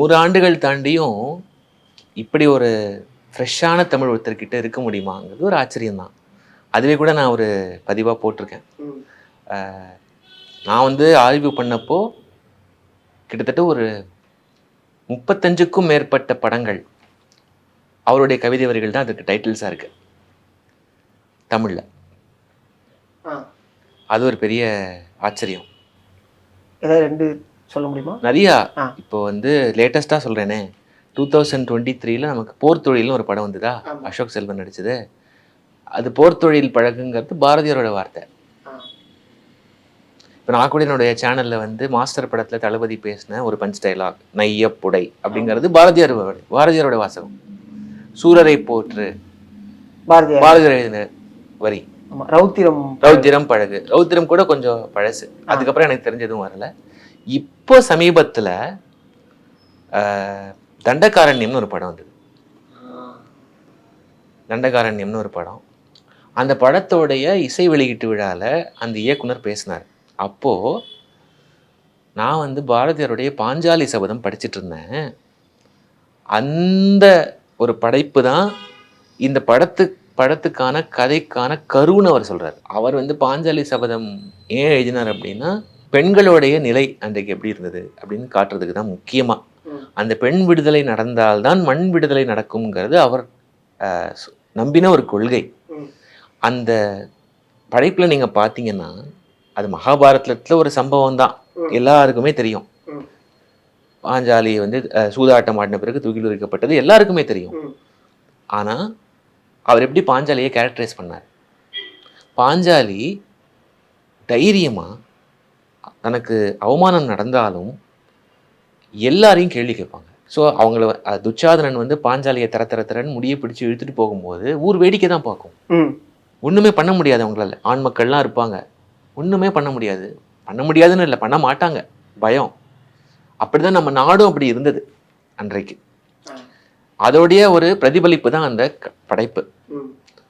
100 ஆண்டுகள் தாண்டியும் இப்படி ஒரு ஃப்ரெஷ்ஷான தமிழ் ஒருத்தர்கிட்ட இருக்க முடியுமாங்கிறது ஒரு ஆச்சரியம்தான். அதுவே கூட நான் ஒரு பதிவாக போட்டிருக்கேன். நான் வந்து ஆய்வு பண்ணப்போ கிட்டத்தட்ட ஒரு 35க்கும் மேற்பட்ட படங்கள் அவருடைய கவிதை வரிகள் தான் அதுக்கு டைட்டில்ஸாக இருக்கு தமிழில். அது ஒரு பெரிய ஆச்சரியம். ஏதாவது 2 சொல்ல முடியுமா? நிறையா. இப்போ வந்து லேட்டஸ்ட்டாக சொல்கிறேனே, 2023 நமக்கு போர் தொழில்னு ஒரு படம் வந்துதா, அசோக் செல்வன் நடிச்சது. அது போர் தொழில் பழகுங்கிறது பாரதியாரோட வார்த்தை. இப்போ நான் கூட என்னுடைய சேனலில் வந்து மாஸ்டர் படத்தில் தளபதி பேசின ஒரு பஞ்ச் டைலாக் நையப்புடை அப்படிங்கிறது பாரதியாரோட வாசகம். சூரரை போற்று பாரதியார் எழுதின வரி. ரௌத்திரம் பழகு. ரௌத்திரம் கூட கொஞ்சம் பழசு, அதுக்கப்புறம் எனக்கு தெரிஞ்சதும் வரல. இப்போ சமீபத்தில் தண்டகாரண்யம்னு ஒரு படம் வந்தது. தண்டகாரண்யம்னு ஒரு படம். அந்த படத்தோடைய இசை வெளியீட்டு விழாவில் அந்த இயக்குனர் பேசினார். அப்போது நான் வந்து பாரதியாருடைய பாஞ்சாலி சபதம் படிச்சுட்டு இருந்தேன். அந்த ஒரு படைப்பு தான் இந்த படத்துக்கான கதைக்கான கருன்னு அவர் சொல்கிறார். அவர் வந்து பாஞ்சாலி சபதம் ஏன் எழுதினார் அப்படின்னா, பெண்களுடைய நிலை அன்றைக்கு எப்படி இருந்தது அப்படின்னு காட்டுறதுக்கு தான் முக்கியமாக. அந்த பெண் விடுதலை நடந்தால்தான் மண் விடுதலை நடக்கும்ங்கிறது அவர் நம்பின ஒரு கொள்கை. அந்த படைப்பில் நீங்கள் பார்த்தீங்கன்னா, அது மகாபாரதத்தில் ஒரு சம்பவம் தான், எல்லாருக்குமே தெரியும். பாஞ்சாலி வந்து சூதாட்டம் ஆடின பிறகு தூக்கில் உரிக்கப்பட்டது எல்லாருக்குமே தெரியும். ஆனால் அவர் எப்படி பாஞ்சாலியை கேரக்டரைஸ் பண்ணார்? பாஞ்சாலி தைரியமாக தனக்கு அவமானம் நடந்தாலும் எல்லாரையும் கேள்வி கேட்பாங்க. ஸோ அவங்கள துச்சாதனன் வந்து பாஞ்சாலியை தரன்னு முடியை பிடிச்சி இழுத்துட்டு போகும்போது ஊர் வேடிக்கை தான் பார்க்கும். ஒன்றுமே பண்ண முடியாது அவங்களால. ஆண் மக்கள்லாம் இருப்பாங்க, ஒன்றுமே பண்ண முடியாதுன்னு இல்லை, பண்ண மாட்டாங்க, பயம். அப்படிதான் நம்ம நாடும் அப்படி இருந்தது அன்றைக்கு. அதோடைய ஒரு பிரதிபலிப்பு தான் அந்த படைப்பு.